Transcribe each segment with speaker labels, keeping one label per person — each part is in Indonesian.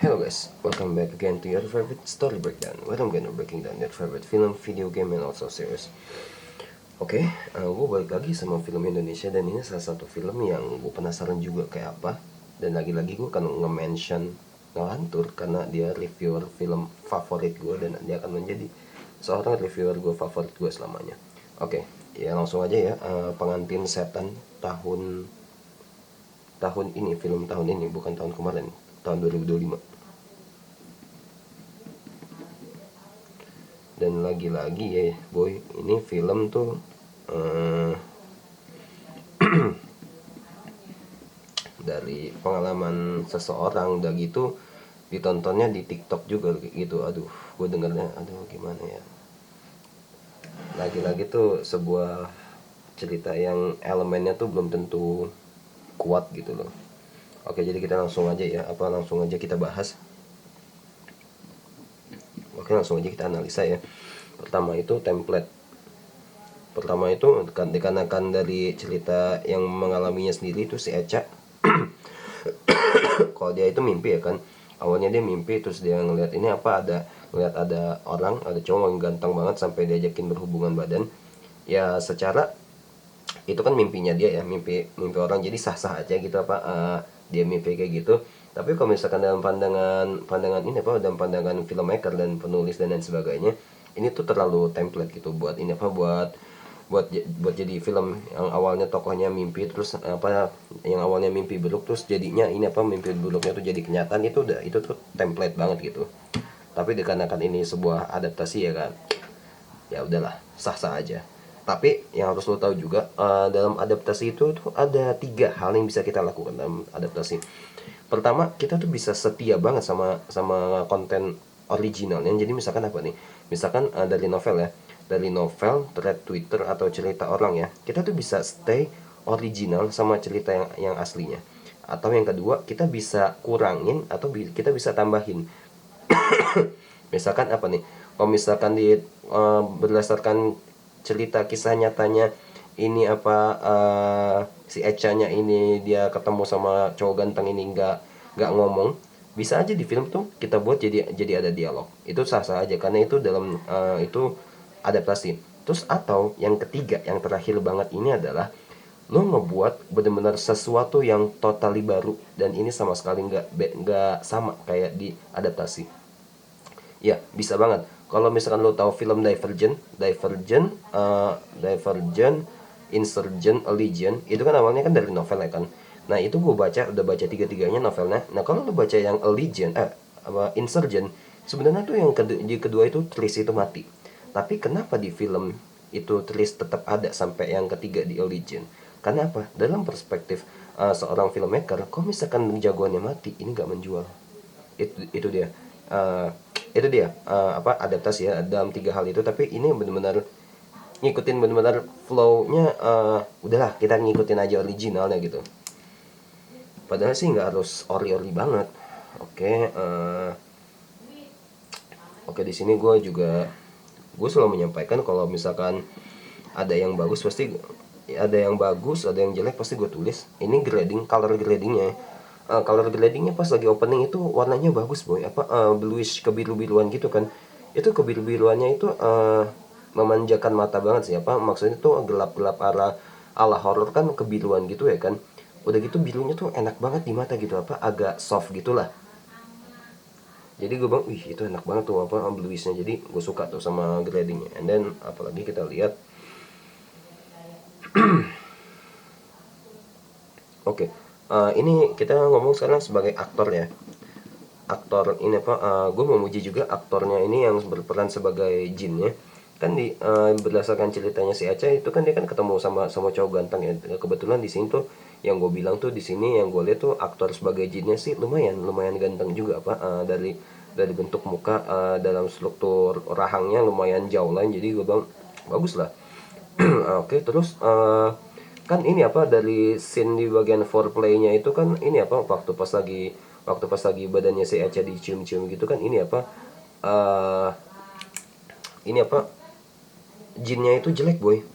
Speaker 1: Hello guys, welcome back again to your favorite story breakdown, where I'm gonna breaking down your favorite film, video game, and also series. Oke, gue balik lagi sama film Indonesia, dan ini salah satu film yang gue penasaran juga kayak apa. Dan lagi-lagi gue akan nge-mention ngelantur karena dia reviewer film favorit gue, dan dia akan menjadi seorang reviewer gue favorit gue selamanya. Oke, ya langsung aja ya. Pengantin Setan tahun ini, film tahun ini, bukan tahun kemarin, tahun 2025. Dan lagi-lagi ya boy, ini film tuh dari pengalaman seseorang, udah gitu ditontonnya di TikTok juga gitu. Aduh, gue dengernya aduh gimana ya, lagi-lagi tuh sebuah cerita yang elemennya tuh belum tentu kuat gitu loh. Oke, jadi kita langsung aja ya, langsung aja kita bahas. Oke, langsung aja kita analisa ya. Pertama itu template. Pertama itu dikarenakan dari cerita yang mengalaminya sendiri, itu si Eca. Kalau dia itu mimpi ya kan, awalnya dia mimpi, terus dia ngeliat ini ngeliat ada orang, ada cowok yang ganteng banget sampai diajakin berhubungan badan. Ya secara itu kan mimpinya dia ya, mimpi orang, jadi sah-sah aja gitu dia mimpi kayak gitu. Tapi kalau misalkan dalam pandangan ini dalam pandangan filmmaker dan penulis dan lain sebagainya, ini tuh terlalu template gitu buat buat jadi film yang awalnya tokohnya mimpi, terus yang awalnya mimpi buruk, terus jadinya mimpi buruknya tuh jadi kenyataan. Itu tuh template banget gitu. Tapi dikarenakan ini sebuah adaptasi ya kan, ya udahlah, sah-sah aja. Tapi yang harus lo tahu juga, dalam adaptasi itu tuh ada 3 hal yang bisa kita lakukan dalam adaptasi. Pertama, kita tuh bisa setia banget sama konten originalnya. Jadi misalkan apa nih? Misalkan dari novel ya, dari novel, thread Twitter atau cerita orang ya, kita tuh bisa stay original sama cerita yang aslinya. Atau yang kedua, kita bisa kurangin atau kita bisa tambahin. Misalkan apa nih? Kalau misalkan berdasarkan cerita kisah nyatanya ini si Echa-nya ini dia ketemu sama cowok ganteng ini nggak ngomong, bisa aja di film tuh kita buat jadi ada dialog. Itu sah-sah aja karena itu dalam itu adaptasi. Terus atau yang ketiga, yang terakhir banget ini adalah lo ngebuat benar-benar sesuatu yang totally baru, dan ini sama sekali nggak sama kayak di adaptasi. Ya, bisa banget. Kalau misalkan lo tahu film Divergent, Insurgent, Allegiant, itu kan awalnya kan dari novel ya kan. Nah, itu gue udah baca tiga-tiganya novelnya. Nah, kalau lo baca yang Allegiant, Insurgent, sebenarnya tuh yang kedua itu Tris itu mati. Tapi kenapa di film itu Tris tetap ada sampai yang ketiga di Allegiant? Karena apa? Dalam perspektif seorang filmmaker, kalau misalkan jagoannya mati, ini gak menjual. Itu dia. Itu dia adaptasi ya dalam 3 hal itu. Tapi ini benar-benar ngikutin benar-benar flow-nya. Udahlah, kita ngikutin aja originalnya gitu, padahal sih nggak harus ori-ori banget. Oke, di sini gue selalu menyampaikan kalau misalkan ada yang bagus pasti ada yang bagus, ada yang jelek pasti gue tulis. Ini color gradingnya. Color gradingnya pas lagi opening itu warnanya bagus boy, bluish kebiru-biruan gitu kan. Itu kebiru-biruannya itu memanjakan mata banget sih. Maksudnya tuh gelap-gelap ala horror kan, kebiruan gitu ya kan. Udah gitu birunya tuh enak banget di mata gitu, agak soft gitulah. Jadi gue bilang, wih itu enak banget tuh bluishnya. Jadi gue suka tuh sama gradingnya. And then apalagi kita lihat. Oke, ini kita ngomong sekarang sebagai aktor ya. Aktor ini gue memuji juga aktornya ini yang berperan sebagai Jinnya. Kan berdasarkan ceritanya si Aca itu kan, dia kan ketemu sama cowok ganteng ya. Kebetulan di sini tuh yang gue bilang tuh, di sini yang gue lihat tuh aktor sebagai Jinnya sih lumayan ganteng juga dari bentuk muka, dalam struktur rahangnya lumayan jauh lain. Jadi gue bilang bagus lah. Oke, terus kan ini dari scene di bagian foreplaynya itu kan, ini waktu pas lagi badannya si Echa dicium-cium gitu kan, ini jinnya itu jelek boy.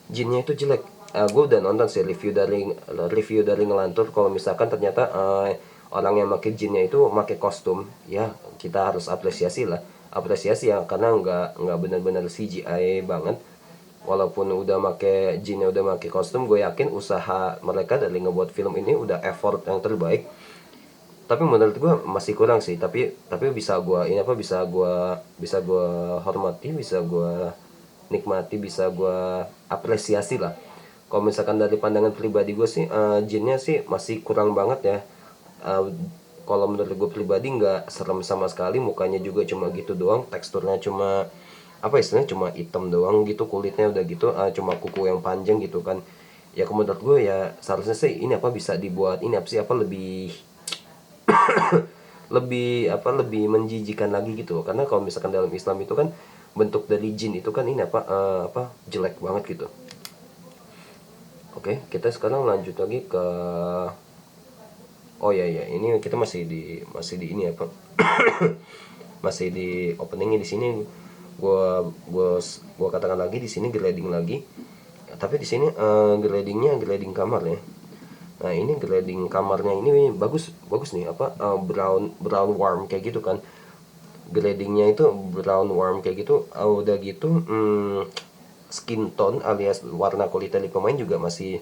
Speaker 1: Jinnya itu jelek. Gue udah nonton sih review dari ngelantur. Kalau misalkan ternyata orang yang pakai jinnya itu pakai kostum, ya kita harus apresiasi lah, apresiasi ya, karena nggak benar-benar CGI banget. Walaupun udah make jinnya, udah make kostum, gue yakin usaha mereka dari ngebuat film ini udah effort yang terbaik. Tapi menurut gue masih kurang sih, tapi bisa gue ini apa, bisa gue hormati, bisa gue nikmati, bisa gue apresiasi lah. Kalau misalkan dari pandangan pribadi gue sih, jinnya sih masih kurang banget ya. Eh, Kalau menurut gue pribadi nggak serem sama sekali, mukanya juga cuma gitu doang, teksturnya cuma apa istilahnya, cuma hitam doang gitu, kulitnya udah gitu, cuma kuku yang panjang gitu kan. Ya kalau menurut gue ya seharusnya sih ini apa, bisa dibuat ini apa sih, apa lebih lebih apa, lebih menjijikan lagi gitu. Karena kalau misalkan dalam Islam itu kan bentuk dari jin itu kan ini apa, apa, jelek banget gitu. Oke, kita sekarang lanjut lagi ke, oh ya ya, ini kita masih di ini apa, masih di openingnya di sini. Gua katakan lagi di sini grading lagi, tapi di sini gradingnya grading kamar ya. Nah ini grading kamarnya ini bagus bagus nih apa, brown brown warm kayak gitu kan. Gradingnya itu brown warm kayak gitu, udah gitu skin tone alias warna kulit dari pemain juga masih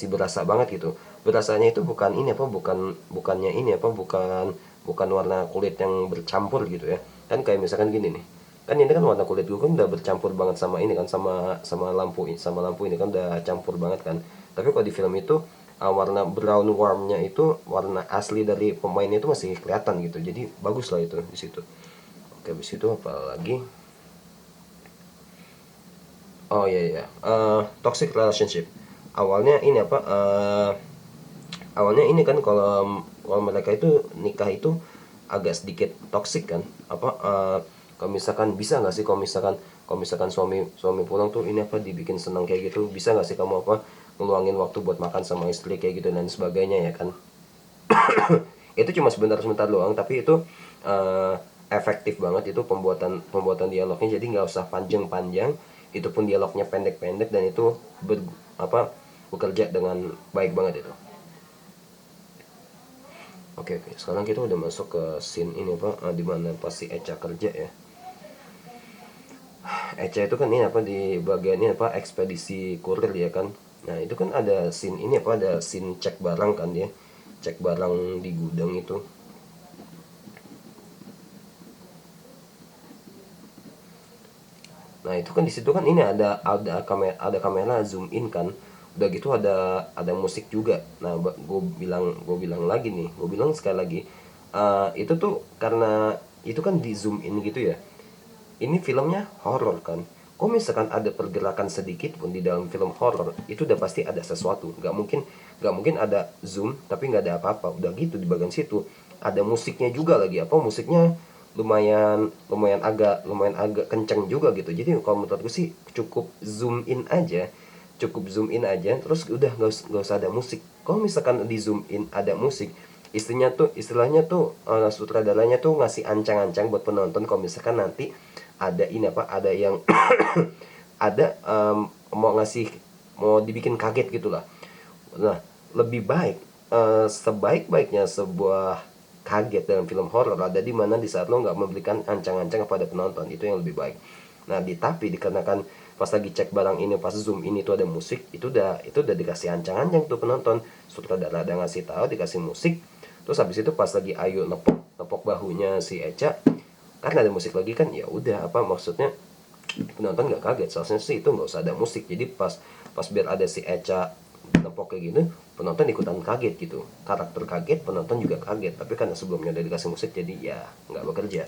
Speaker 1: berasa banget gitu. Berasanya itu bukan ini apa, bukannya ini apa, bukan warna kulit yang bercampur gitu ya. Kan kayak misalkan gini nih, kan ini kan warna kulit gue kan udah bercampur banget sama ini kan, sama lampu ini kan udah campur banget kan. Tapi kalau di film itu, warna brown warmnya itu warna asli dari pemainnya itu masih kelihatan gitu, jadi bagus lah itu di situ. Oke, habis itu apa lagi, oh iya iya, toxic relationship. Awalnya ini apa, awalnya ini kan kalau kalau mereka itu nikah itu agak sedikit toksik kan, apa, kalau misalkan bisa nggak sih, kalau misalkan suami suami pulang tuh ini apa, dibikin senang kayak gitu, bisa nggak sih kamu apa, ngeluangin waktu buat makan sama istri kayak gitu dan sebagainya ya kan. Itu cuma sebentar-sebentar doang, tapi itu efektif banget itu pembuatan pembuatan dialognya, jadi nggak usah panjang-panjang, itu pun dialognya pendek-pendek, dan itu apa, bekerja dengan baik banget itu. Oke oke, sekarang kita udah masuk ke scene ini apa, di mana pas si Echa kerja ya. Echa itu kan ini apa, di bagiannya apa, ekspedisi kurir ya kan. Nah itu kan ada scene ini apa, ada scene cek barang kan dia, cek barang di gudang itu. Nah itu kan di situ kan ini ada kamera zoom in kan. Udah gitu ada musik juga. Nah gue bilang lagi nih, gue bilang sekali lagi, itu tuh karena itu kan di zoom in gitu ya. Ini filmnya horror kan. Kalau misalkan ada pergerakan sedikit pun di dalam film horror, itu udah pasti ada sesuatu. Nggak mungkin ada zoom tapi nggak ada apa-apa. Udah gitu di bagian situ ada musiknya juga lagi, apa, musiknya lumayan lumayan agak kenceng juga gitu. Jadi kalau menurutku sih cukup zoom in aja, terus udah nggak usah ada musik. Kalau misalkan di zoom in ada musik, istilahnya tuh sutradaranya tuh ngasih ancang-ancang buat penonton, kalau misalkan nanti ada ini apa, ada yang ada, mau dibikin kaget gitulah. Nah, lebih baik, sebaik-baiknya sebuah kaget dalam film horor ada di mana di saat lo nggak memberikan ancang-ancang kepada penonton, itu yang lebih baik. Nah, tapi dikarenakan pas lagi cek barang ini, pas zoom ini tuh ada musik, itu udah dikasih ancang-ancang tuh penonton. Sutradara ada ngasih tahu, dikasih musik. Terus habis itu pas lagi Ayu nepok nepok bahunya si Echa, karena ada musik lagi kan, ya udah apa maksudnya, penonton nggak kaget. Seharusnya sih itu nggak usah ada musik, jadi pas pas biar ada si Echa nempok kayak gitu, penonton ikutan kaget gitu, karakter kaget, penonton juga kaget. Tapi karena sebelumnya udah dikasih musik, jadi ya nggak bekerja.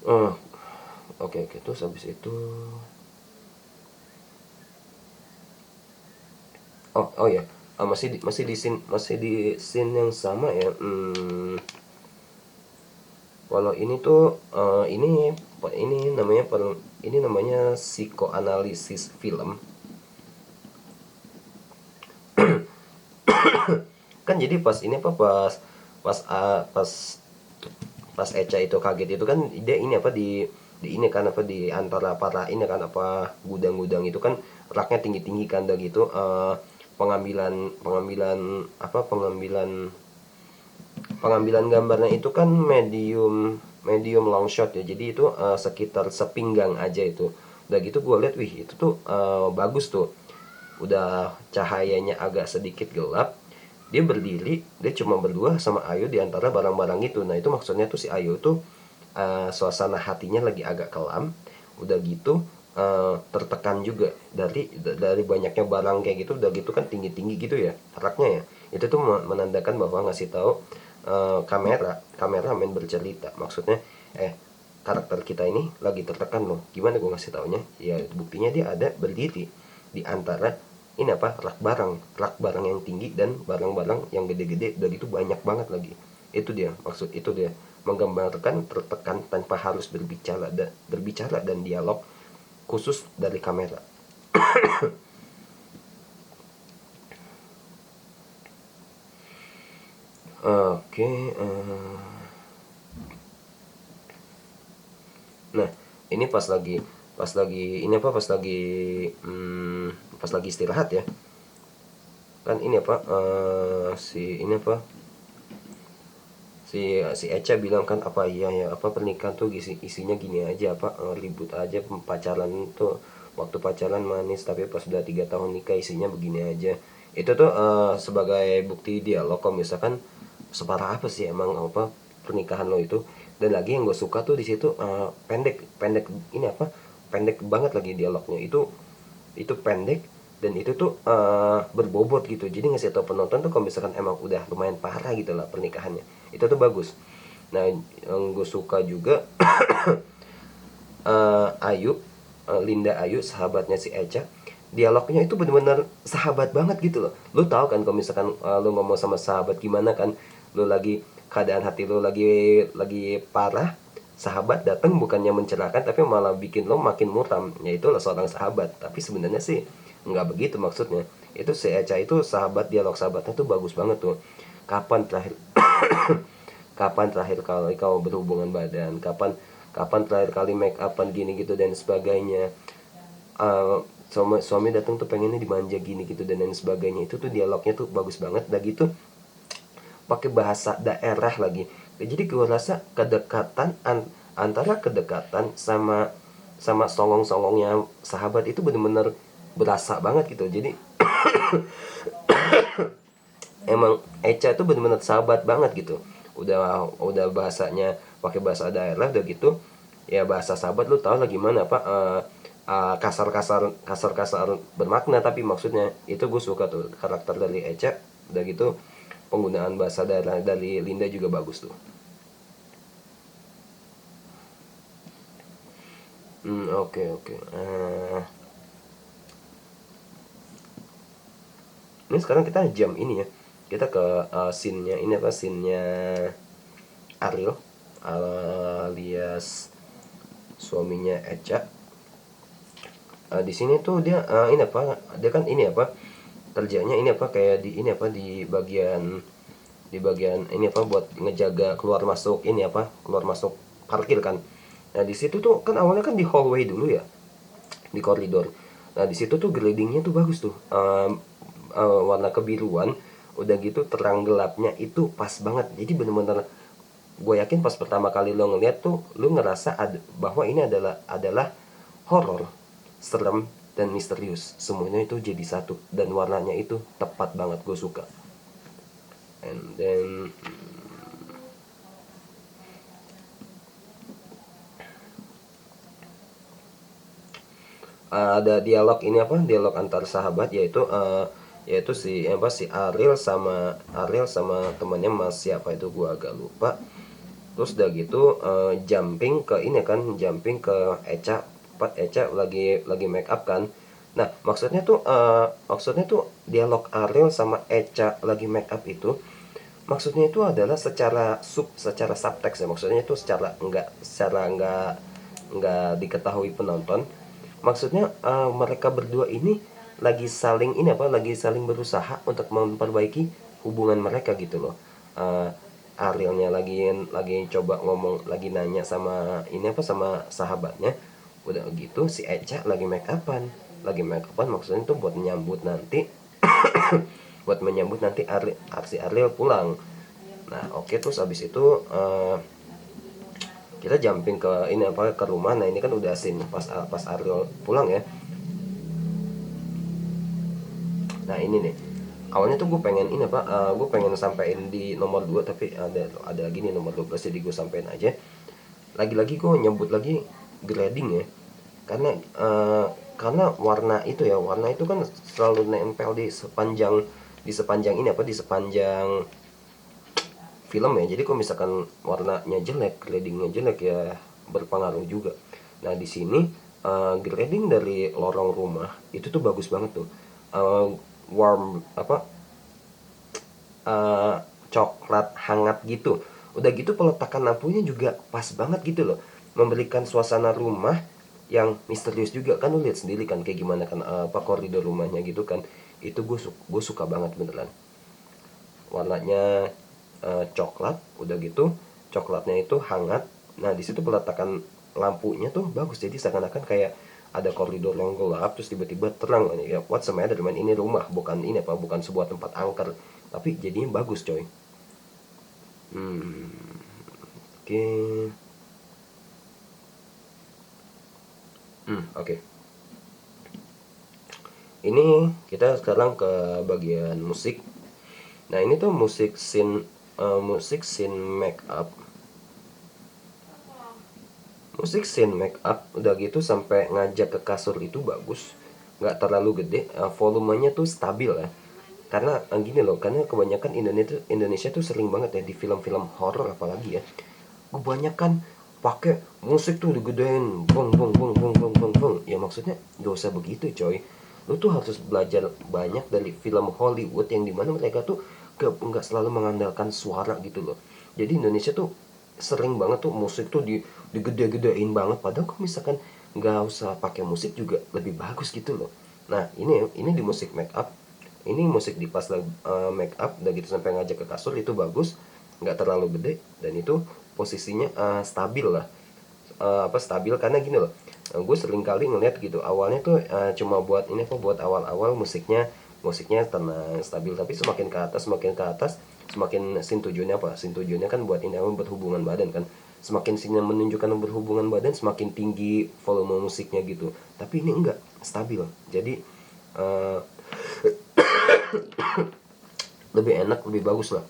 Speaker 1: Oh, oke oke, terus habis itu, oh ya, masih di scene yang sama ya. Kalau ini tuh, ini namanya psikoanalisis film. Kan jadi pas ini apa, pas pas pas Echa itu kaget itu kan, dia ini apa, di ini kan apa, di antara para ini kan apa, gudang-gudang itu kan raknya tinggi-tinggi kan, udah gitu, pengambilan pengambilan apa pengambilan pengambilan gambarnya itu kan medium medium long shot ya, jadi itu sekitar sepinggang aja itu. Udah gitu gue lihat, wih itu tuh bagus tuh, udah cahayanya agak sedikit gelap, dia berdiri, dia cuma berdua sama Ayu di antara barang-barang itu. Nah itu maksudnya tuh si Ayu tuh suasana hatinya lagi agak kelam, udah gitu tertekan juga dari banyaknya barang kayak gitu. Udah gitu kan tinggi-tinggi gitu ya raknya ya, itu tuh menandakan bahwa ngasih tahu kameramen bercerita, maksudnya karakter kita ini lagi tertekan loh. Gimana gue ngasih taunya ya, buktinya dia ada berdiri di antara ini apa rak barang yang tinggi dan barang-barang yang gede-gede, udah gitu banyak banget lagi. Itu dia maksud, itu dia menggambarkan tertekan tanpa harus berbicara dan dialog khusus dari kamera. Oke, nah ini pas lagi istirahat ya, kan ini apa si ini apa si Echa bilang kan, apa iya ya, apa pernikahan tuh isinya gini aja, apa ribut aja, pacaran tuh waktu pacaran manis tapi pas udah 3 tahun nikah isinya begini aja. Itu tuh sebagai bukti dialog kalau misalkan separah apa sih emang apa pernikahan lo itu. Dan lagi yang gue suka tuh di situ pendek pendek ini apa pendek banget lagi dialognya itu pendek, dan itu tuh berbobot gitu, jadi ngasih tau penonton tuh kalau misalkan emang udah lumayan parah gitu lah pernikahannya, itu tuh bagus. Nah yang gue suka juga Ayu, Linda Ayu sahabatnya si Echa, dialognya itu bener-bener sahabat banget gitu loh. Lu tahu kan kalau misalkan lu ngomong sama sahabat gimana kan, lu lagi keadaan hati lu lagi parah, sahabat datang bukannya mencerahkan tapi malah bikin lo makin muram, ya itulah seorang sahabat. Tapi sebenarnya sih nggak begitu maksudnya. Itu si Echa itu sahabat, dialog sahabatnya tuh bagus banget tuh. Kapan terakhir kapan terakhir kali kau berhubungan badan, kapan kapan terakhir kali make upan gini gitu dan sebagainya. Suami datang tuh pengennya dimanja gini gitu dan lain sebagainya. Itu tuh dialognya tuh bagus banget, dan gitu pakai bahasa daerah lagi. Jadi gue rasa kedekatan antara kedekatan sama sama songong-songongnya sahabat itu bener-bener berasa banget gitu. Jadi emang Echa itu bener-bener sahabat banget gitu. Udah bahasanya pakai bahasa daerah, udah gitu ya bahasa sahabat, lu tau lah gimana apa kasar-kasar bermakna, tapi maksudnya itu gue suka tuh karakter dari Echa. Udah gitu penggunaan bahasa daerah dari Linda juga bagus tuh. Oke oke. Ini sekarang kita jam ini ya, kita ke scene-nya ini apa, scene-nya Ariel alias suaminya Echa. Di sini tuh dia ini apa, dia kan ini apa kerjanya ini apa kayak di ini apa di bagian ini apa buat ngejaga keluar masuk ini apa keluar masuk parkir kan. Nah di situ tuh kan awalnya kan di hallway dulu ya, di koridor. Nah di situ tuh gradingnya tuh bagus tuh, warna kebiruan, udah gitu terang gelapnya itu pas banget. Jadi bener-bener gue yakin pas pertama kali lo ngeliat tuh lo ngerasa bahwa ini adalah horor, serem dan misterius, semuanya itu jadi satu, dan warnanya itu tepat banget, gue suka. And then ada dialog ini apa dialog antar sahabat, yaitu si Ariel sama temannya Mas siapa itu gua agak lupa. Terus udah gitu jumping ke ini kan, jumping ke Echa, Echa lagi make up kan. Nah maksudnya tuh dialog Ariel sama Echa lagi make up itu, maksudnya itu adalah secara subtext ya, maksudnya itu secara nggak diketahui penonton. Maksudnya mereka berdua ini lagi saling berusaha untuk memperbaiki hubungan mereka gitu loh. Arielnya lagi coba ngomong, lagi nanya sama ini apa sama sahabatnya. Udah gitu si Echa lagi make upan maksudnya tuh buat nyambut nanti buat menyambut nanti si Ariel pulang. Nah oke, terus abis itu kita jumping ke ini apa, ke rumah. Nah ini kan udah scene pas Ariel pulang ya. Nah ini nih, awalnya tuh gue pengen ini apa, gue pengen sampein di nomor 2, tapi ada lagi nih nomor 12, jadi gue sampein aja. Lagi-lagi gue nyebut lagi grading ya, karena warna itu ya, warna itu kan selalu nempel di sepanjang ini apa, di sepanjang film ya. Jadi kalau misalkan warnanya jelek, gradingnya jelek ya berpengaruh juga. Nah di sini grading dari lorong rumah itu tuh bagus banget tuh. Warm apa, eh, coklat hangat gitu. Udah gitu peletakan lampunya juga pas banget gitu loh, memberikan suasana rumah yang misterius juga kan. Lu lihat sendiri kan kayak gimana kan, apa koridor rumahnya gitu kan. Itu gue suka banget beneran. Warnanya coklat, udah gitu coklatnya itu hangat. Nah di situ peletakan lampunya tuh bagus, jadi seakan-akan kayak ada koridor yang gelap terus tiba-tiba terang ya. What's the matter man, ini rumah, bukan ini apa, bukan sebuah tempat angker, tapi jadinya bagus coy. Oke. Oke. Ini kita sekarang ke bagian musik. Nah ini tuh musik scene make up. Musik scene make up udah gitu sampai ngajak ke kasur itu bagus, nggak terlalu gede, volumenya tuh stabil ya. Karena gini loh, karena kebanyakan Indonesia tuh sering banget ya di film-film horor apalagi ya, kebanyakan pakai musik tuh digedein, bong bong bong bong bong bong bong. Ya maksudnya gak usah begitu coy. Lu tuh harus belajar banyak dari film Hollywood yang dimana mereka tuh nggak selalu mengandalkan suara gitu loh. Jadi Indonesia tuh sering banget tuh musik tuh digede-gedein banget, padahal kalau misalkan nggak usah pakai musik juga lebih bagus gitu loh. Nah ini di musik make up, ini musik di pas make up udah gitu sampai ngajak ke kasur itu bagus, nggak terlalu gede, dan itu posisinya stabil lah. Apa stabil karena gini loh, gue sering kali ngeliat gitu awalnya tuh cuma buat ini apa, buat awal-awal musiknya tenang stabil, tapi semakin ke atas semakin sin tujuannya kan buat ini apa, berhubungan badan kan. Semakin sinnya menunjukkan berhubungan badan semakin tinggi volume musiknya gitu, tapi ini enggak stabil, jadi eh, lebih enak, lebih bagus lah.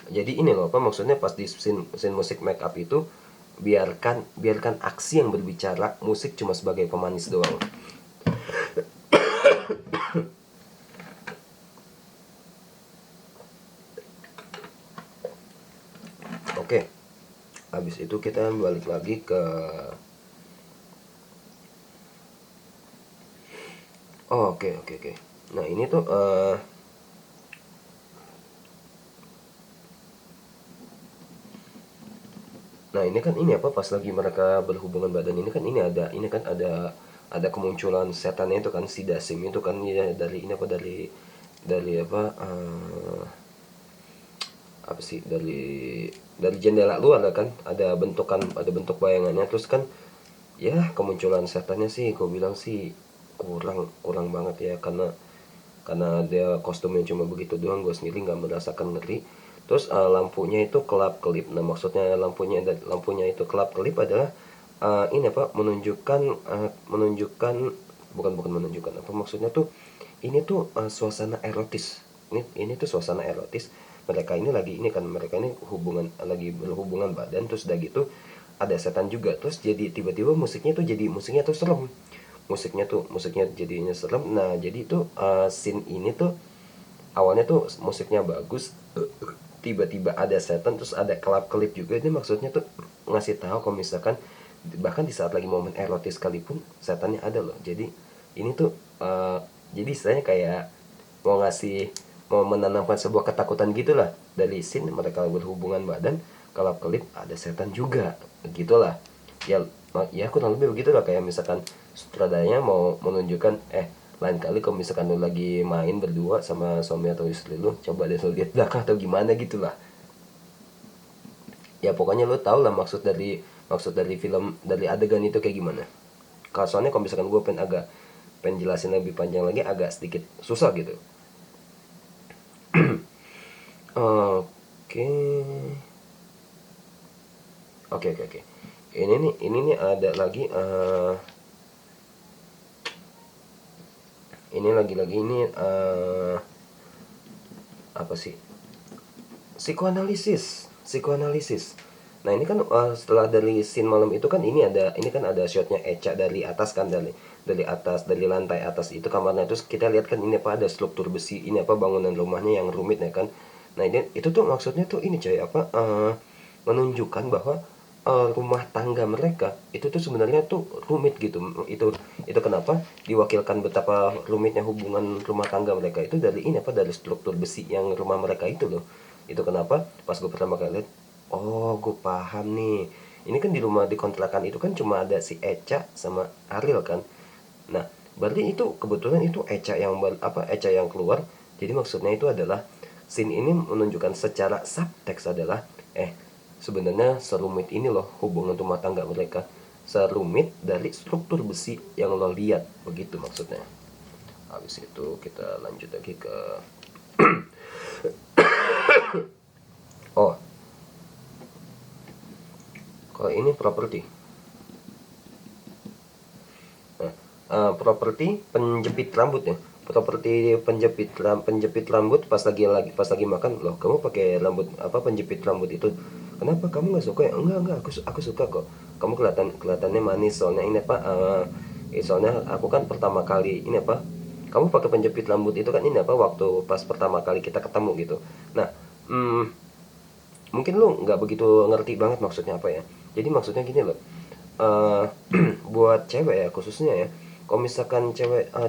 Speaker 1: Jadi ini loh apa maksudnya, pas di scene musik make up itu biarkan aksi yang berbicara, musik cuma sebagai pemanis doang. Oke, habis itu kita balik lagi ke oke. Nah ini tuh nah ini kan ini apa, pas lagi mereka berhubungan badan ini kan ada kemunculan setannya itu kan, si Dasim itu kan ya, dari ini apa, dari apa, apa sih, dari jendela luar kan ada bentuk bayangannya. Terus kan ya kemunculan setannya sih gue bilang sih kurang kurang banget ya, karena dia kostumnya cuma begitu doang, gue sendiri nggak merasakan ngeri. Terus lampunya itu kelap kelip. Nah maksudnya lampunya itu kelap kelip adalah ini apa, menunjukkan bukan menunjukkan apa, maksudnya tuh ini tuh suasana erotis. Ini tuh suasana erotis. Mereka ini lagi berhubungan badan, terus udah gitu ada setan juga, terus jadi tiba-tiba musiknya tuh serem. Musiknya jadinya serem. Nah jadi tuh scene ini tuh awalnya tuh musiknya bagus, tiba-tiba ada setan, terus ada kelap kelip juga. Ini maksudnya tuh ngasih tahu kalau misalkan bahkan di saat lagi momen erotis sekalipun setannya ada loh. Jadi ini tuh jadi istilahnya kayak mau menanamkan sebuah ketakutan gitulah. Dari scene mereka berhubungan badan, kelap kelip ada setan juga gitulah. Ya kurang lebih begitulah, kayak misalkan sutradaranya mau menunjukkan lain kali kalau misalkan lu lagi main berdua sama suami atau istri lu, coba deh lu lihat belakang atau gimana gitulah. Ya pokoknya lu tau lah maksud dari film, dari adegan itu kayak gimana. soalnya kalau misalkan gue pengen jelasin lebih panjang lagi agak sedikit susah gitu. Oke. Oke. Ini nih ada lagi ini lagi-lagi ini apa sih? Psikoanalisis. Nah, ini kan setelah dari scene malam itu kan ini kan ada shotnya Echa dari atas kan, dari atas, dari lantai atas itu kamarnya. Terus kita lihat kan ini apa, ada struktur besi, ini apa, bangunan rumahnya yang rumit ya kan. Nah, ini itu tuh maksudnya tuh ini coy, apa, menunjukkan bahwa rumah tangga mereka itu tuh sebenarnya tuh rumit gitu. Itu kenapa diwakilkan betapa rumitnya hubungan rumah tangga mereka itu dari ini apa, dari struktur besi yang rumah mereka itu loh. Itu kenapa pas gue pertama kali lihat, oh gue paham nih, ini kan di rumah di kontrakan itu kan cuma ada si Echa sama Ariel kan. Nah, berarti itu kebetulan itu Echa yang keluar. Jadi maksudnya itu adalah scene ini menunjukkan secara subtext adalah sebenarnya serumit ini loh hubungan rumah tangga mereka, serumit dari struktur besi yang lo lihat, begitu maksudnya. Habis itu kita lanjut lagi ke oh, kalau ini properti. Properti penjepit rambut ya. Properti penjepit rambut pas lagi makan, loh kamu pakai rambut apa, penjepit rambut itu kenapa kamu nggak suka ya? Enggak, aku suka kok, kamu kelihatannya manis. Soalnya ini apa, soalnya aku kan pertama kali ini apa, kamu pakai penjepit rambut itu kan ini apa, waktu pas pertama kali kita ketemu gitu. Nah, mungkin lu nggak begitu ngerti banget maksudnya apa ya. Jadi maksudnya gini loh, buat cewek ya khususnya ya, kalau misalkan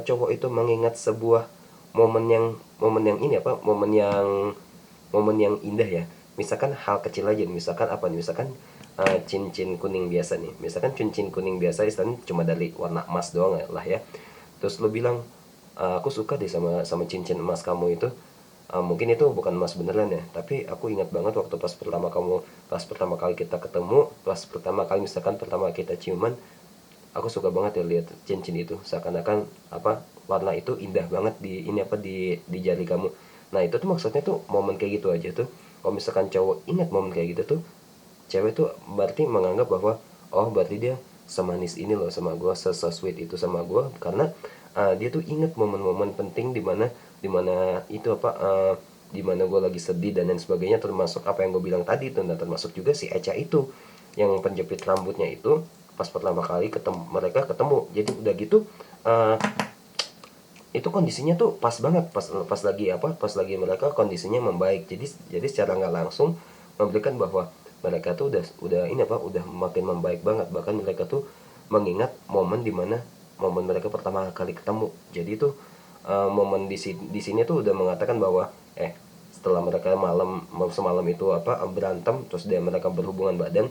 Speaker 1: cowok itu mengingat sebuah momen yang ini apa, momen yang indah ya, misalkan hal kecil aja, misalkan apa nih, misalkan cincin kuning biasa nih, misalkan cincin kuning biasa istilahnya cuma dari warna emas doang lah ya. Terus lu bilang, aku suka deh sama cincin emas kamu itu. Mungkin itu bukan emas beneran ya, tapi aku ingat banget waktu pas pertama kali kita ketemu, pas pertama kali misalkan pertama kita ciuman, aku suka banget ya lihat cincin itu, seakan-akan apa, warna itu indah banget di ini apa, di jari kamu. Nah, itu tuh maksudnya tuh momen kayak gitu aja tuh, kalau misalkan cowok ingat momen kayak gitu tuh, cewek tuh berarti menganggap bahwa, oh berarti dia semanis ini loh sama gue, sweet itu sama gue, karena dia tuh inget momen-momen penting dimana itu apa, dimana gue lagi sedih dan lain sebagainya, termasuk apa yang gue bilang tadi tuh. Nah, termasuk juga si Echa itu yang penjepit rambutnya itu pas pertama kali mereka ketemu. Jadi udah gitu, itu kondisinya tuh pas banget, pas lagi mereka kondisinya membaik. Jadi secara nggak langsung memberikan bahwa mereka tuh udah ini apa, udah makin membaik banget. Bahkan mereka tuh mengingat momen mereka pertama kali ketemu. Jadi itu momen di sini tuh udah mengatakan bahwa setelah mereka semalam itu apa, berantem, terus mereka berhubungan badan,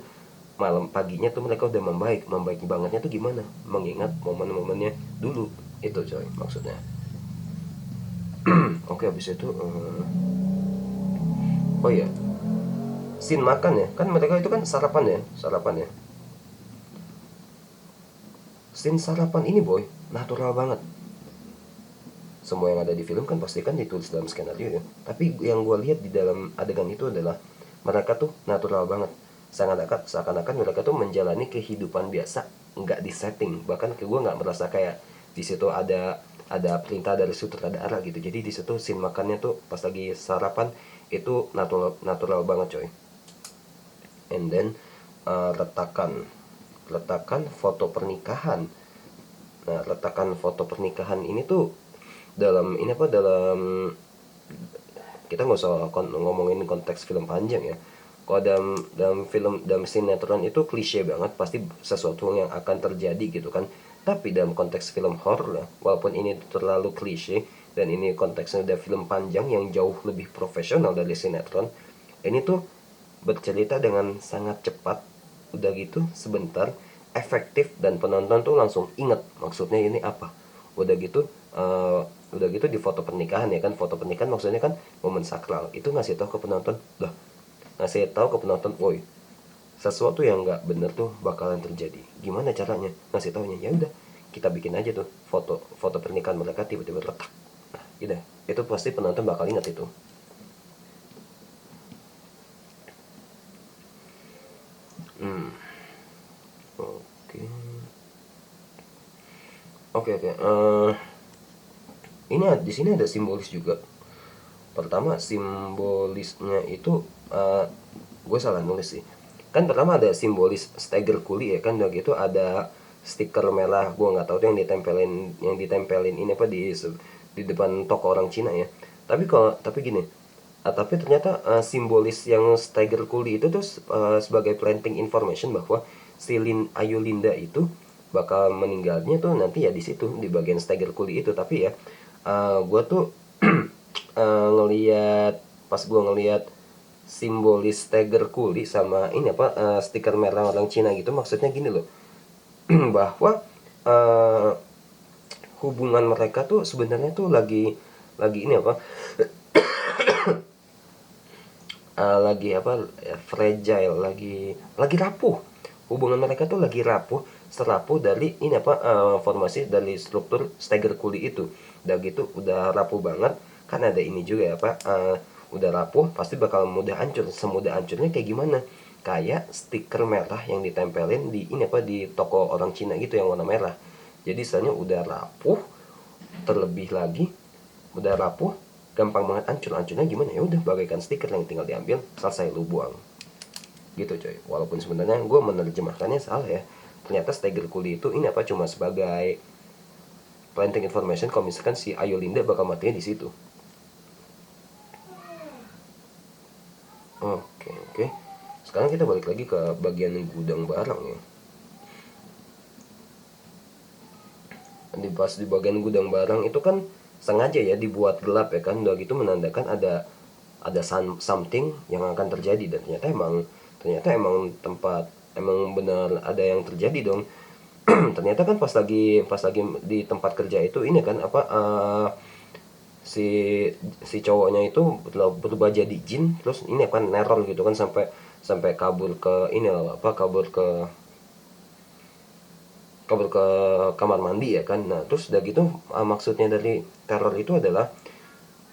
Speaker 1: malam paginya tuh mereka udah membaik bangetnya tuh gimana, mengingat momen-momennya dulu itu coy maksudnya. Oke, habis itu oh iya, scene makan ya kan, mereka itu kan sarapan ya. Scene sarapan ini boy natural banget. Semua yang ada di film kan pasti kan ditulis dalam skenario ya, tapi yang gue lihat di dalam adegan itu adalah mereka tuh natural banget, seakan-akan mereka tuh menjalani kehidupan biasa, nggak disetting. Bahkan ke gue nggak merasa kayak di situ ada perintah dari sutradara gitu. Jadi di situ scene makannya tuh pas lagi sarapan itu natural banget coy. And then letakan foto pernikahan. Nah, letakan foto pernikahan ini tuh dalam kita nggak usah ngomongin konteks film panjang ya. Kalau dalam sinetron itu klise banget, pasti sesuatu yang akan terjadi gitu kan. Tapi dalam konteks film horror, walaupun ini terlalu klise dan ini konteksnya udah film panjang yang jauh lebih profesional dari sinetron, ini tuh bercerita dengan sangat cepat, udah gitu sebentar, efektif, dan penonton tuh langsung inget maksudnya ini apa. Udah gitu di foto pernikahan ya kan, foto pernikahan maksudnya kan momen sakral itu, ngasih tahu ke penonton, woi, sesuatu yang nggak bener tuh bakalan terjadi. Gimana caranya ngasih taunya? Ya udah, kita bikin aja tuh foto pernikahan mereka tiba-tiba retak, nah gitu, itu pasti penonton bakal ingat itu. Oke, oke. Ini di sini ada simbolis juga. Pertama simbolisnya itu gue salah nulis sih. Kan pertama ada simbolis Steiger Kuli ya kan, udah gitu ada stiker merah, gue nggak tahu tuh yang ditempelin ini apa di depan toko orang Cina ya. Tapi gini, tapi ternyata simbolis yang Steiger Kuli itu tuh sebagai planting information bahwa si Ayu Linda itu bakal meninggalnya tuh nanti ya di situ di bagian Steiger Kuli itu. Tapi ya gue tuh pas gue ngeliat simbolis Steiger Kuli sama ini apa stiker merah orang Cina gitu, maksudnya gini loh. Bahwa hubungan mereka tuh sebenarnya tuh lagi ini apa lagi apa fragile, lagi rapuh. Hubungan mereka tuh lagi rapuh, serapuh dari ini apa formasi dari struktur Steiger Kuli itu. Udah gitu udah rapuh banget, kan ada ini juga ya apa udah rapuh pasti bakal mudah hancur. Semudah hancurnya kayak gimana? Kayak stiker merah yang ditempelin di ini apa di toko orang Cina gitu yang warna merah. Jadi istilahnya udah rapuh, terlebih lagi udah rapuh, gampang banget hancurnya gimana, ya udah bagaikan stiker yang tinggal diambil, selesai lu buang gitu coy. Walaupun sebenarnya gue menerjemahkannya salah ya, ternyata Steiger Kuli itu ini apa cuma sebagai planting information kalau misalkan si Ayu Linda bakal matinya di situ. Oke. Sekarang kita balik lagi ke bagian gudang barang ya. Pas di bagian gudang barang itu kan sengaja ya dibuat gelap ya kan, udah gitu menandakan ada something yang akan terjadi. Dan ternyata emang benar ada yang terjadi dong. Ternyata kan pas lagi di tempat kerja itu ini kan apa si cowoknya itu berubah jadi jin, terus ini kan neror gitu kan sampai kabur ke ini apa kabur ke kamar mandi ya kan. Nah terus udah gitu maksudnya dari teror itu adalah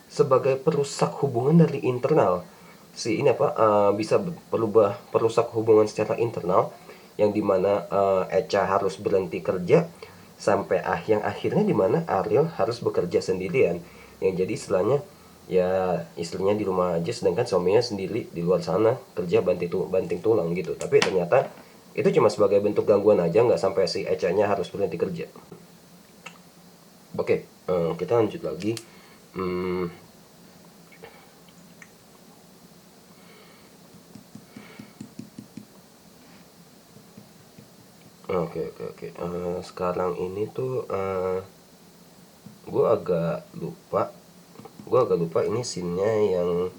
Speaker 1: sebagai perusak hubungan dari internal. Si ini apa bisa perusak hubungan secara internal, yang dimana Echa harus berhenti kerja sampai yang akhirnya dimana Ariel harus bekerja sendirian, yang jadi istilahnya ya istrinya di rumah aja sedangkan suaminya sendiri di luar sana kerja banting tulang gitu. Tapi ternyata itu cuma sebagai bentuk gangguan aja, nggak sampai si Echa-nya harus berhenti kerja. Oke, kita lanjut lagi. Oke. Sekarang ini tuh gue agak lupa ini scene-nya yang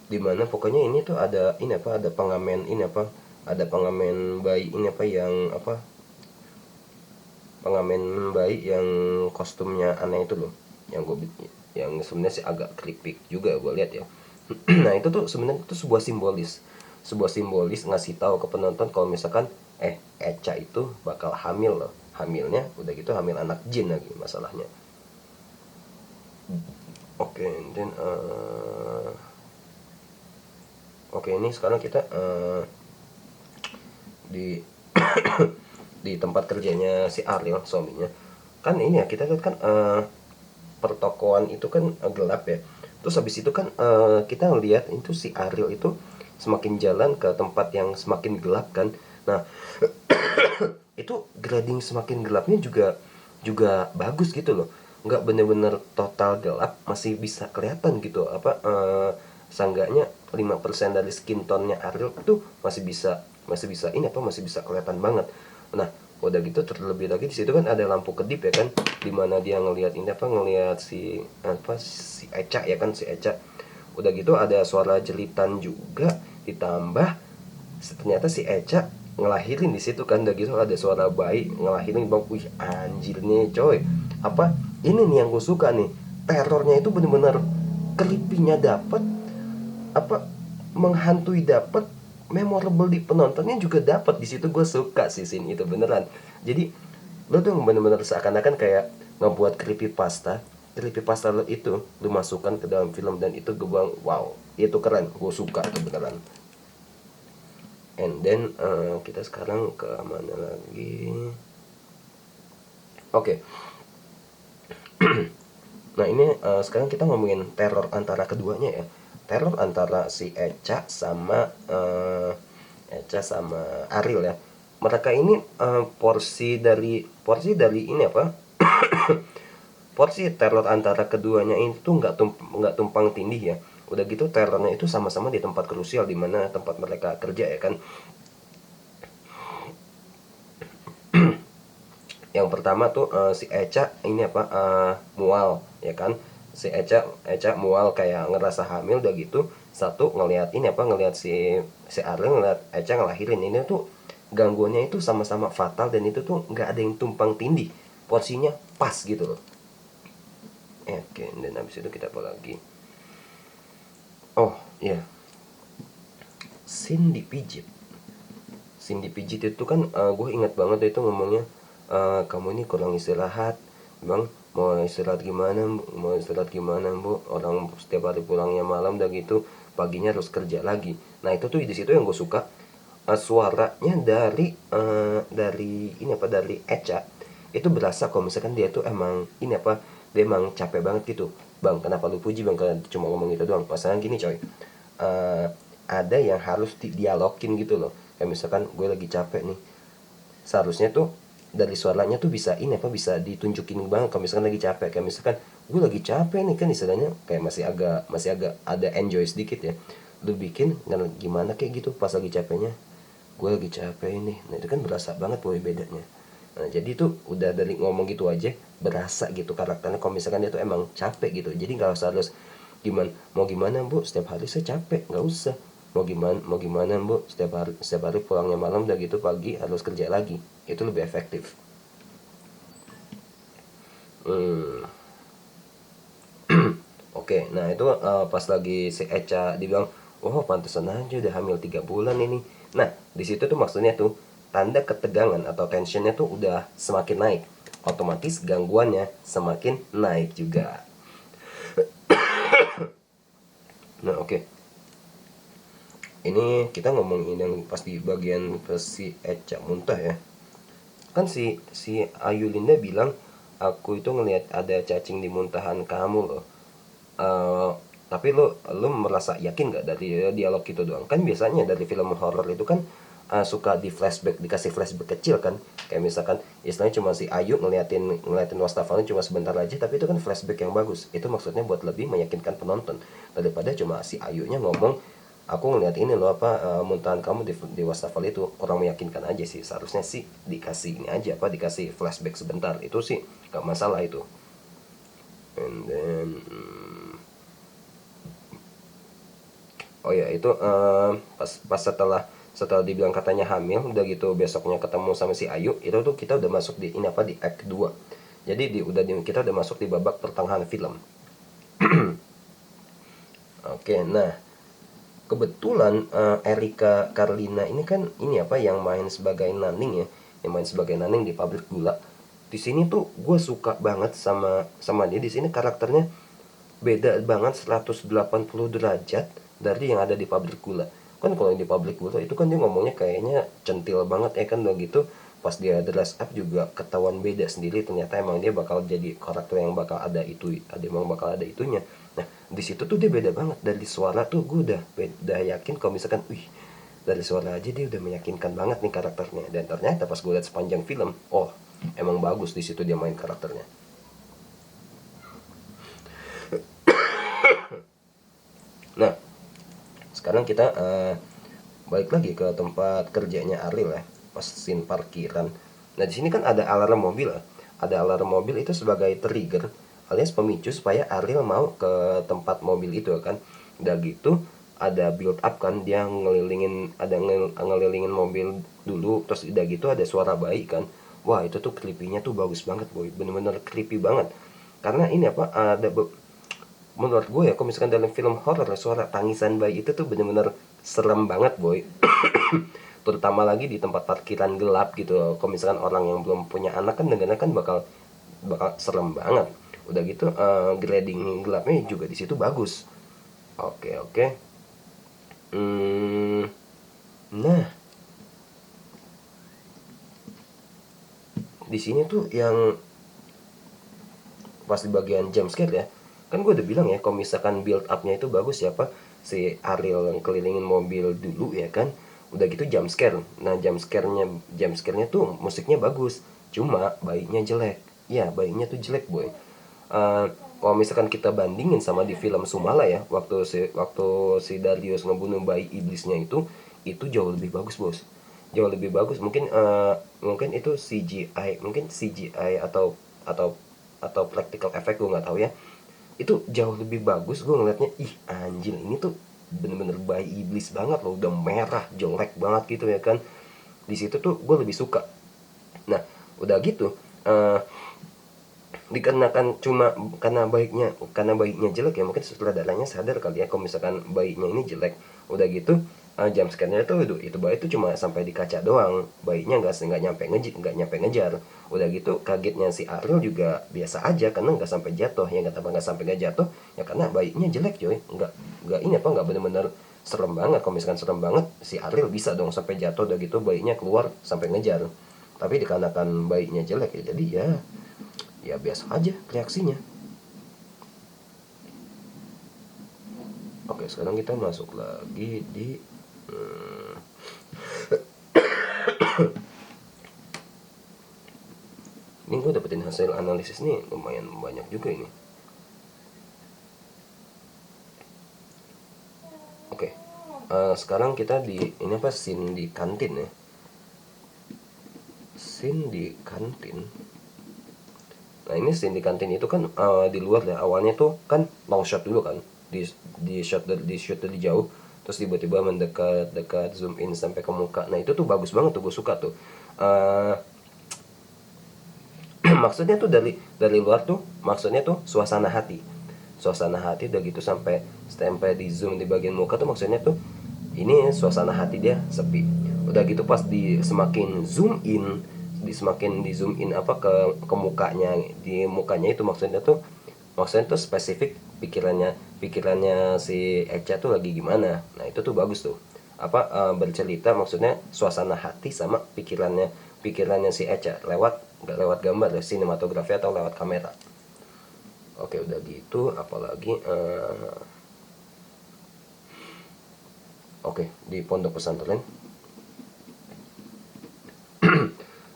Speaker 1: dimana pokoknya ini tuh ada ini apa ada pengamen ini apa ada pengamen bayi ini apa yang apa pengamen bayi yang kostumnya aneh itu loh, yang sebenarnya sih agak creepy juga gue lihat ya. Nah itu tuh sebenarnya itu sebuah simbolis ngasih tahu ke penonton kalau misalkan Echa itu bakal hamil loh, hamilnya udah gitu hamil anak jin lagi masalahnya. Oke, then ini sekarang kita di di tempat kerjanya si Ariel suaminya. Kan ini ya kita lihat kan pertokoan itu kan gelap ya. Terus habis itu kan kita lihat itu si Ariel itu semakin jalan ke tempat yang semakin gelap kan. Nah, itu grading semakin gelapnya juga bagus gitu loh. Nggak bener-bener total gelap, masih bisa kelihatan gitu apa seenggaknya 5% dari skin tone-nya Ariel itu masih bisa ini apa masih bisa kelihatan banget. Nah udah gitu terlebih lagi di situ kan ada lampu kedip ya kan, dimana dia ngelihat ini apa ngelihat si Echa ya kan, si Echa. Udah gitu ada suara jelitan juga, ditambah ternyata si Echa ngelahirin di situ kan. Udah gitu ada suara bayi ngelahirin bang. Wih anjir nih coy, apa ini nih yang gue suka nih, terornya itu bener-bener creepy-nya dapet, apa menghantui dapet, memorable di penontonnya juga dapat. Di situ gue suka sih scene itu beneran. Jadi Lu tuh bener-bener seakan-akan kayak ngebuat creepypasta lu itu lu masukkan ke dalam film, dan itu gue bilang wow, itu keren, gue suka tuh beneran. And then kita sekarang ke mana lagi? Oke. Nah ini sekarang kita ngomongin teror antara keduanya ya. Teror antara si Echa sama Ariel ya. Mereka ini porsi dari ini apa? Porsi teror antara keduanya itu nggak tumpang tindih ya. Udah gitu terornya itu sama-sama di tempat krusial, di mana tempat mereka kerja ya kan. Yang pertama tuh si Echa ini apa, mual ya kan. Si Echa mual kayak ngerasa hamil, udah gitu satu ngelihat ini apa, ngelihat si Ariel ngelihat Echa ngelahirin. Ini tuh gangguannya itu sama-sama fatal, dan itu tuh nggak ada yang tumpang tindih, porsinya pas gitu loh. Oke, dan habis itu kita apa lagi? Oh iya, scene dipijit. Scene dipijit itu kan gue ingat banget itu ngomongnya, kamu ini kurang istirahat. Bang, mau istirahat gimana bu, orang setiap hari pulangnya malam, udah gitu paginya harus kerja lagi. Nah itu tuh di situ yang gue suka, suaranya dari ini apa, dari Echa itu berasa kalau misalkan dia tuh emang ini apa, dia emang capek banget gitu. Bang, kenapa lu puji bang, kalau cuma ngomong gitu doang. Pasangan gini coy, eh, ada yang harus dialogin gitu loh. Kayak misalkan gue lagi capek nih, seharusnya tuh dari suaranya tuh bisa ini apa, bisa ditunjukin banget kalau misalkan lagi capek. Kayak misalkan gue lagi capek nih kan, istilahnya kayak masih agak ada enjoy sedikit ya. Lu bikin gimana kayak gitu pas lagi capeknya, gue lagi capek ini. Nah itu kan berasa banget boy bedanya. Nah jadi tuh udah dari ngomong gitu aja berasa gitu karakternya kalau misalkan dia tuh emang capek gitu. Jadi nggak usah harus gimana bu, setiap hari saya capek, nggak usah. Mau gimana bu, setiap hari pulangnya malam, udah gitu pagi harus kerja lagi. Itu lebih efektif. hmm. Oke, nah itu pas lagi si Echa dibilang, oh pantesan aja udah hamil 3 bulan ini. Nah, di situ tuh maksudnya tuh tanda ketegangan atau tensionnya tuh udah semakin naik. Otomatis gangguannya semakin naik juga. Nah, oke. Ini kita ngomongin yang pas di bagian si Echa muntah ya. Kan si Ayu Linda bilang, aku itu ngelihat ada cacing di muntahan kamu loh. Eh, tapi lu merasa yakin nggak dari dialog itu doang? Kan biasanya dari film horor itu kan suka dikasih flashback kecil kan. Kayak misalkan istilahnya cuma si Ayu ngeliatin ngeliatin wastafelnya cuma sebentar aja, tapi itu kan flashback yang bagus. Itu maksudnya buat lebih meyakinkan penonton daripada cuma si Ayunya ngomong, aku ngeliat ini loh apa, muntahan kamu di wastafel itu. Kurang meyakinkan aja sih. Seharusnya sih dikasih ini aja apa, dikasih flashback sebentar, itu sih nggak masalah itu. And then oh ya itu pas pas setelah dibilang katanya hamil, udah gitu besoknya ketemu sama si Ayu, itu tuh kita udah masuk di ini apa, di act 2. Jadi kita udah masuk di babak pertengahan film. Oke, nah kebetulan Erika Carlina ini kan ini apa, yang main sebagai Naning ya, yang main sebagai Naning di Pabrik Gula. Di sini tuh gue suka banget sama dia. Di sini karakternya beda banget 180 derajat dari yang ada di Pabrik Gula. Kan kalau yang di Pabrik Gula itu kan dia ngomongnya kayaknya centil banget ya kan, udah gitu pas dia dress up juga ketahuan beda sendiri. Ternyata emang dia bakal jadi karakter yang bakal ada itu, emang bakal ada itunya. Nah di situ tuh dia beda banget. Dari suara tuh gue udah yakin kalau misalkan wih, dari suara aja dia udah meyakinkan banget nih karakternya. Dan ternyata pas gue lihat sepanjang film, oh emang bagus di situ dia main karakternya. Nah sekarang kita balik lagi ke tempat kerjanya Ariel ya, pas scene parkiran. Nah di sini kan ada alarm mobil ya. Ada alarm mobil itu sebagai trigger alias pemicu supaya Ariel mau ke tempat mobil itu kan. Udah gitu ada build up kan, dia ngelilingin mobil dulu, terus udah gitu ada suara bayi kan. Wah itu tuh creepy-nya tuh bagus banget boy, bener-bener creepy banget. Karena ini apa, menurut gue ya, kalau misalkan dalam film horor suara tangisan bayi itu tuh bener-bener serem banget boy. terutama lagi di tempat parkiran gelap gitu. Kalau misalkan orang yang belum punya anak kan dengarnya kan bakal bakal serem banget. Udah gitu grading gelapnya juga di situ bagus. Oke, oke. Nah, di sini tuh yang pas di bagian jump scare ya, kan gue udah bilang ya kalau misalkan build upnya itu bagus ya, apa si Ariel yang kelilingin mobil dulu ya kan, udah gitu jump scare. Nah jump scare-nya tuh musiknya bagus, cuma bayinya jelek. Ya bayinya tuh jelek boy. Kalau misalkan kita bandingin sama di film Sumala ya, waktu si Darius ngebunuh bayi iblisnya itu jauh lebih bagus bos, jauh lebih bagus. Mungkin itu CGI, mungkin CGI atau practical effect, gue nggak tahu ya. Itu jauh lebih bagus gue ngeliatnya. Ih anjir, ini tuh bener-bener bayi iblis banget loh, udah merah jelek banget gitu ya kan. Di situ tuh gue lebih suka. Nah udah gitu dikarenakan cuma karena bayinya jelek ya, mungkin sutradaranya sadar kali ya kalau misalkan bayinya ini jelek. Udah gitu jump scare-nya tuh itu bayi itu cuma sampai di kaca doang, bayinya nggak nyampe ngejar. Udah gitu kagetnya si Ariel juga biasa aja karena nggak sampai jatuh. Ya nggak sampai nggak jatuh ya karena bayinya jelek coy. Nggak ini apa, nggak bener-bener serem banget. Kalau misalkan serem banget si Ariel bisa dong sampai jatuh, udah gitu bayinya keluar sampai ngejar. Tapi dikarenakan bayinya jelek ya jadi ya biasa aja reaksinya. Oke, sekarang kita masuk lagi di ini gue dapetin hasil analisis nih lumayan banyak juga ini. Oke, sekarang kita di ini apa, scene di kantin ya. Scene di kantin. Nah ini scene di kantin itu kan di luar ya, awalnya tuh kan long shot dulu kan, di shoot dari jauh, terus tiba-tiba mendekat zoom in sampai ke muka. Nah itu tuh bagus banget tuh, gue suka tuh. Eh, maksudnya tuh dari luar tuh, maksudnya tuh suasana hati udah gitu sampai di zoom di bagian muka tuh, maksudnya tuh ini suasana hati dia sepi. Udah gitu pas semakin zoom in, semakin di zoom in apa ke mukanya, di mukanya itu maksudnya tuh spesifik pikirannya pikirannya si Echa tuh lagi gimana. Nah itu tuh bagus tuh, apa bercerita, maksudnya suasana hati sama pikirannya si Echa lewat, nggak lewat gambar ya, sinematografi atau lewat kamera. Oke udah gitu apalagi oke di pondok pesantren.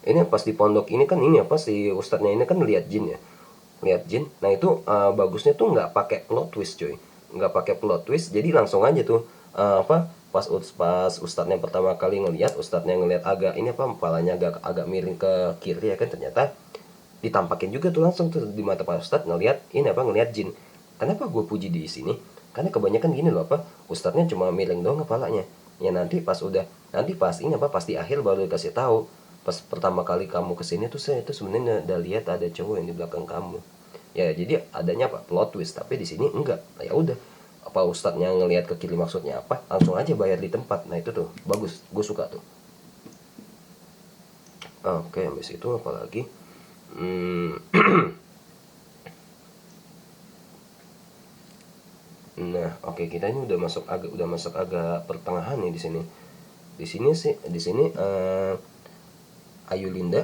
Speaker 1: Ini pas di pondok ini kan, ini apa, si ustadznya ini kan lihat jin ya, lihat jin. Nah itu bagusnya tuh nggak pakai plot twist coy, nggak pakai plot twist, jadi langsung aja tuh apa, pas ustadznya pertama kali ustadznya ngelihat agak ini apa, kepalanya agak agak miring ke kiri ya kan, ternyata ditampakin juga tuh langsung tuh di mata pak ustadz ngelihat ini apa, ngelihat jin. Kenapa gue puji di sini, karena kebanyakan gini loh apa, ustadznya cuma miring doang kepalanya. Ya nanti pas ini apa, pas di akhir baru dikasih tahu, pas pertama kali kamu kesini tuh saya itu sebenarnya udah lihat ada cowok yang di belakang kamu. Ya jadi adanya apa, plot twist. Tapi di sini enggak. Nah, ya udah, apa ustadznya ngelihat ke kiri maksudnya apa, langsung aja bayar di tempat. Nah itu tuh bagus, gue suka tuh. Oke, habis itu apalagi nah oke, kita ini udah masuk agak pertengahan nih di sini. Di sini Ayu Linda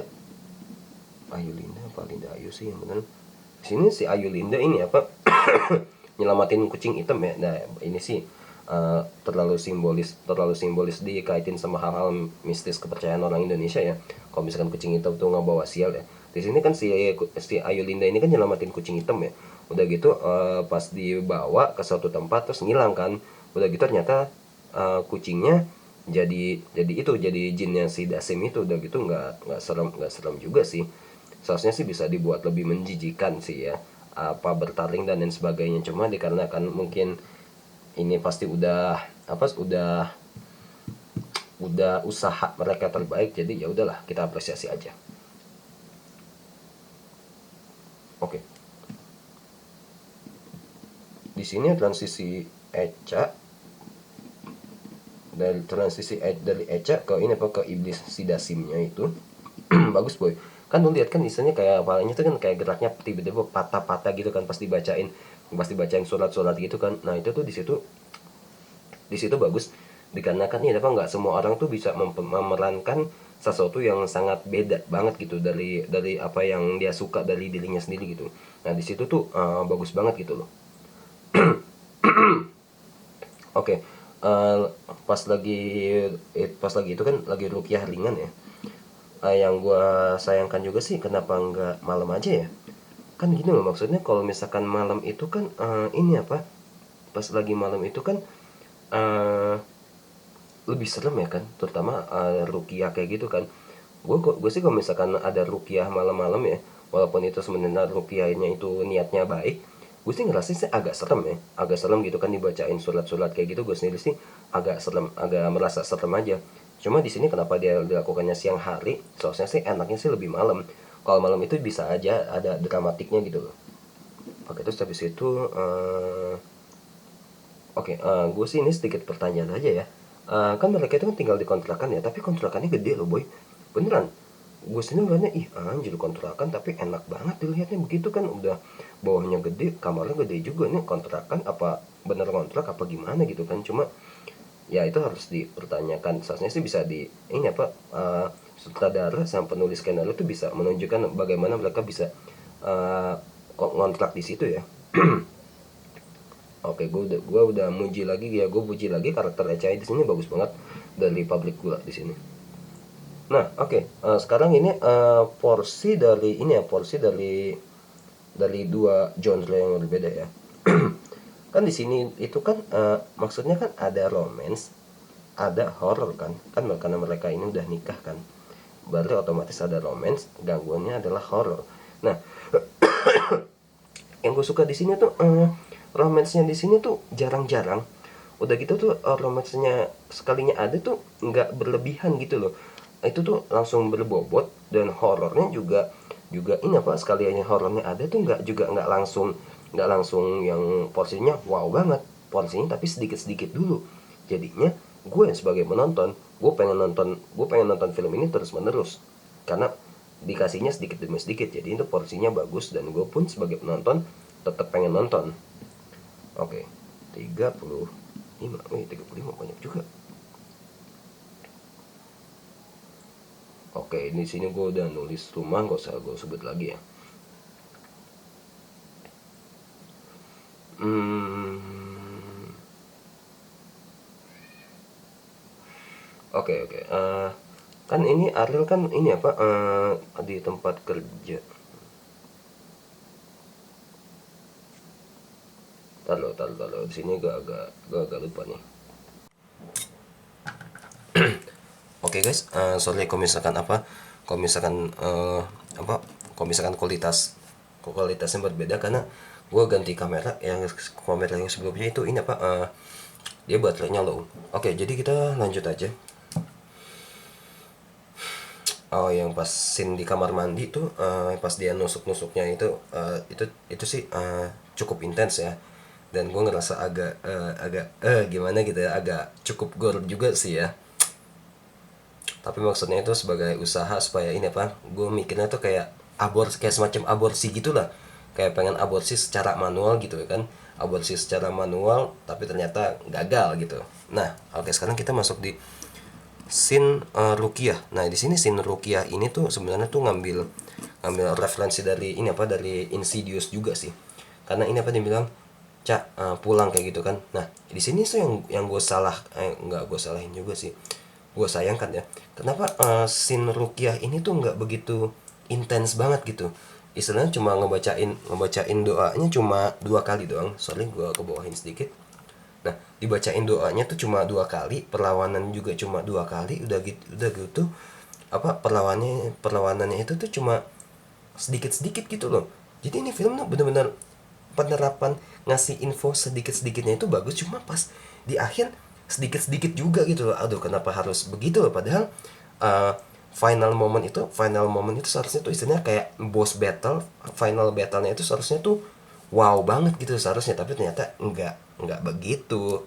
Speaker 1: apa Linda Ayu sih yang benar. Di sini si Ayu Linda ini apa nyelamatin kucing hitam ya. Nah ini sih terlalu simbolis dikaitin sama hal-hal mistis kepercayaan orang Indonesia ya. Kalau misalkan kucing hitam tuh nggak bawa sial ya. Di sini kan si Ayu Linda ini kan nyelamatin kucing hitam ya. Udah gitu pas dibawa ke suatu tempat terus ngilang kan. Udah gitu ternyata kucingnya jadi jinnya si Dasim itu. Udah gitu nggak serem juga sih. Seharusnya sih bisa dibuat lebih menjijikan sih ya, apa bertaring dan lain sebagainya. Cuma dikarenakan mungkin ini pasti udah usaha mereka terbaik, jadi ya udahlah kita apresiasi aja. Oke, di sini transisi Echa dari transisi dari Echa ke ini apa, ke iblis si Dasimnya itu. Bagus boy. Kan lu lihat kan istilahnya kayak palanya tuh kan kayak geraknya tiba-tiba patah-patah gitu kan, pasti bacain surat-surat gitu kan. Nah itu tuh di situ bagus, dikarenakan ini apa, nggak semua orang tuh bisa memerankan sesuatu yang sangat beda banget gitu dari apa yang dia suka dari dirinya sendiri gitu. Nah di situ tuh bagus banget gitu loh. Oke, eh, pas lagi itu kan lagi rukiah ringan ya. Yang gue sayangkan juga sih kenapa nggak malam aja ya. Kan gini loh, maksudnya kalau misalkan malam itu kan ini apa, pas lagi malam itu kan eh, lebih serem ya kan, terutama rukiah kayak gitu kan. Gue sih kalau misalkan ada rukiah malam-malam ya, walaupun itu sebenarnya rukiahnya itu niatnya baik, gue sih ngerasa sih agak serem ya, agak serem gitu kan, dibacain surat-surat kayak gitu. Gue sendiri sih agak serem, agak merasa serem aja. Cuma di sini kenapa dia dilakukannya siang hari, soalnya sih enaknya sih lebih malam. Kalau malam itu bisa aja ada dramatiknya gitu loh. Oke, terus habis itu oke, gue sih ini sedikit pertanyaan aja ya. Kan mereka itu kan tinggal di kontrakan ya, tapi kontrakannya gede loh boy. Beneran. Gue sini ngeliatnya, ih anjir kontrakan tapi enak banget dilihatnya begitu kan. Udah bawahnya gede, kamarnya gede juga nih, kontrakan apa bener kontrak apa gimana gitu kan. Cuma ya itu harus dipertanyakan. Seharusnya sih bisa di ini apa, sutradara sama penulis skenario itu bisa menunjukkan bagaimana mereka bisa kontrak di situ ya. Oke, gue udah muji lagi ya, gue puji lagi karakter Echai di sini bagus banget dari public gula di sini. Nah, oke, sekarang ini porsi dari dua genre yang berbeda ya. Kan di sini itu kan maksudnya kan ada romance, ada horror kan, karena mereka ini udah nikah kan, berarti otomatis ada romance, gangguannya adalah horror. Nah, yang gue suka di sini tuh romansnya di sini tuh jarang-jarang. Udah gitu tuh romansnya sekalinya ada tuh nggak berlebihan gitu loh. Itu tuh langsung berbobot, dan horornya juga ini apa, sekaliannya horornya ada tuh nggak langsung yang porsinya wow banget, porsinya tapi sedikit-sedikit dulu. Jadinya gue sebagai penonton, gue pengen nonton film ini terus menerus karena dikasihnya sedikit demi sedikit. Jadi itu porsinya bagus, dan gue pun sebagai penonton tetap pengen nonton. Oke, 35. 35 banyak juga. Oke, di sini gue udah nulis rumah, gak usah gue sebut lagi ya. Oke, oke. Kan ini Ariel kan ini apa, di tempat kerja. Taruh. Di sini gak lupa nih. Oke guys, sorry kalau misalkan apa, kalau misalkan apa, kalau misalkan kualitasnya berbeda karena gue ganti kamera yang sebelumnya itu ini apa, dia baterainya low. Oke, jadi kita lanjut aja. Oh, yang pas scene di kamar mandi tuh, pas dia nusuk-nusuknya itu sih cukup intens ya. Dan gue ngerasa agak gimana gitu ya, agak cukup gore juga sih ya. Tapi maksudnya itu sebagai usaha supaya ini apa, gue mikirnya tuh kayak semacam aborsi gitulah, kayak pengen aborsi secara manual gitu kan, aborsi secara manual tapi ternyata gagal gitu. Nah, oke, sekarang kita masuk di scene rukiah. Nah, di sini scene rukiah ini tuh sebenarnya tuh ngambil referensi dari ini apa, dari Insidious juga sih, karena ini apa, dia bilang Cak, pulang kayak gitu kan. Nah, di sini tuh yang gue nggak gue salahin juga sih, gue sayangkan ya, kenapa scene rukiah ini tuh nggak begitu intens banget gitu. Istilahnya cuma ngebacain doanya cuma 2 kali doang. Sorry, gue kebawahin sedikit. Nah, dibacain doanya tuh cuma 2 kali, perlawanan juga cuma 2 kali, udah gitu apa, perlawanannya itu tuh cuma sedikit-sedikit gitu loh. Jadi ini film tuh bener-bener penerapan ngasih info sedikit-sedikitnya itu bagus, cuma pas di akhir sedikit-sedikit juga gitu loh. Aduh, kenapa harus begitu loh, padahal uh, final moment itu seharusnya tuh istilahnya kayak boss battle, final battle-nya itu seharusnya tuh wow banget gitu seharusnya, tapi ternyata enggak begitu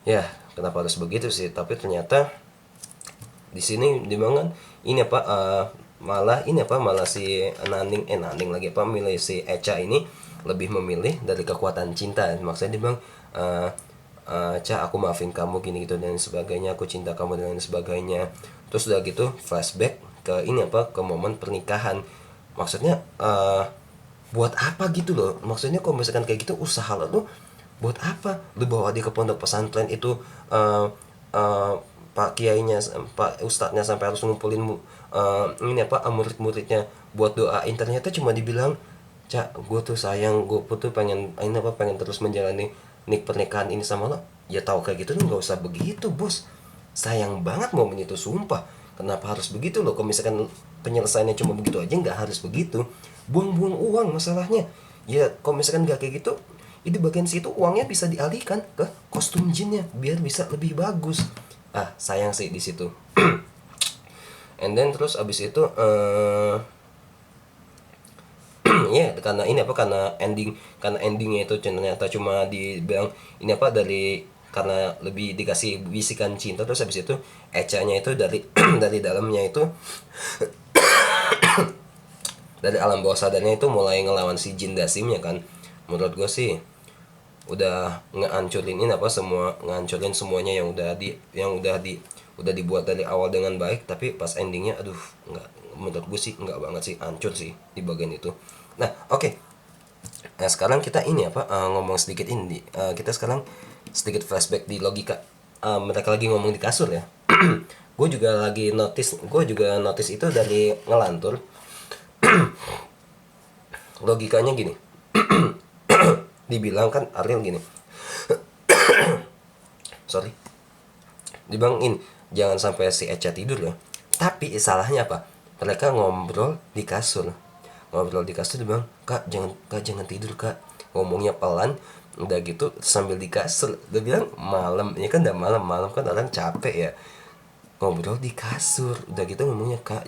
Speaker 1: ya. kenapa harus begitu sih, tapi ternyata di sini dibangun ini apa malah ini apa malah si Naning lagi apa milih si Echa ini lebih memilih dari kekuatan cinta. Maksudnya dia bilang Ca, aku maafin kamu gini gitu dan sebagainya, aku cinta kamu dan sebagainya. Terus udah gitu flashback ke ini apa ke momen pernikahan. Maksudnya buat apa gitu loh, maksudnya kalau misalkan kayak gitu usaha lo tuh buat apa lu bawa dia ke pondok pesantren itu, eh, eh, pak kiainya, pak ustadznya sampai harus ngumpulin ini apa murid-muridnya buat doain, ternyata cuma dibilang, Cak, gue tuh sayang, gue tuh pengen ini apa pengen terus menjalani pernikahan ini sama lo. Ya tahu kayak gitu tuh nggak usah begitu bos, sayang banget momen itu sumpah. Kenapa harus begitu loh, kalau misalkan penyelesaiannya cuma begitu aja nggak harus begitu, buang-buang uang masalahnya. Ya kalau misalkan nggak kayak gitu, itu bagian situ uangnya bisa dialihkan ke kostum jinnya biar bisa lebih bagus. Sayang sih di situ. And then terus abis itu ya karena ini apa karena endingnya itu ternyata cuma dibilang ini apa dari karena lebih dikasih bisikan cinta, terus habis itu Echa-nya itu dari dari dalamnya itu dari alam bawah sadarnya itu mulai ngelawan si Jin Dasimnya kan. Menurut gue sih udah ngehancurin ini apa semua, ngancurin semuanya yang udah dibuat dari awal dengan baik, tapi pas endingnya aduh nggak, menurut gue sih nggak banget sih, hancur sih di bagian itu. Nah oke. Nah sekarang kita ini apa ngomong sedikit ini kita sekarang sedikit flashback di logika. Mereka lagi ngomong di kasur ya. Gue juga notice itu dari ngelantur. Logikanya gini. Dibilang kan Ariel gini, sorry, dibilangin jangan sampai si Echa tidur ya, tapi salahnya apa, mereka ngobrol di kasur dibilang, kak jangan tidur kak, ngomongnya pelan, udah gitu sambil di kasur. Dia bilang malam, ini kan udah malam kan orang capek ya, ngobrol di kasur udah gitu ngomongnya, kak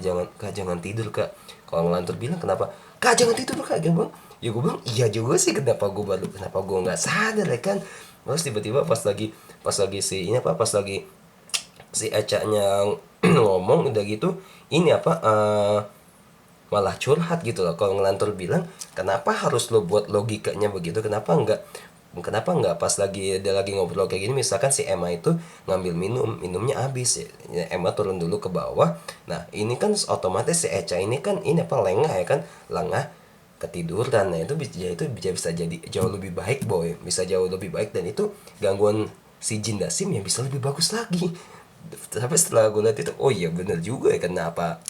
Speaker 1: jangan tidur kak. Kalau ngelantur bilang kenapa kak jangan tidur kak, dia bilang ya, gue bilang iya juga sih, kenapa gue nggak sadar ya kan. Terus tiba-tiba pas lagi si ini apa pas lagi si Eca-nya ngomong udah gitu ini apa malah curhat gitu loh. Kalau ngelantur bilang kenapa harus lo buat logikanya begitu, kenapa nggak pas lagi dia lagi ngobrol kayak gini, misalkan si Emma itu ngambil minumnya habis ya, Emma turun dulu ke bawah. Nah ini kan otomatis si Echa ini kan ini apa lengah ya kan, lengah ketiduran. Nah itu bisa jadi jauh lebih baik boy, bisa jauh lebih baik, dan itu gangguan si Jin Dasim yang bisa lebih bagus lagi. Tapi setelah gue lihat itu, oh iya bener juga ya, kenapa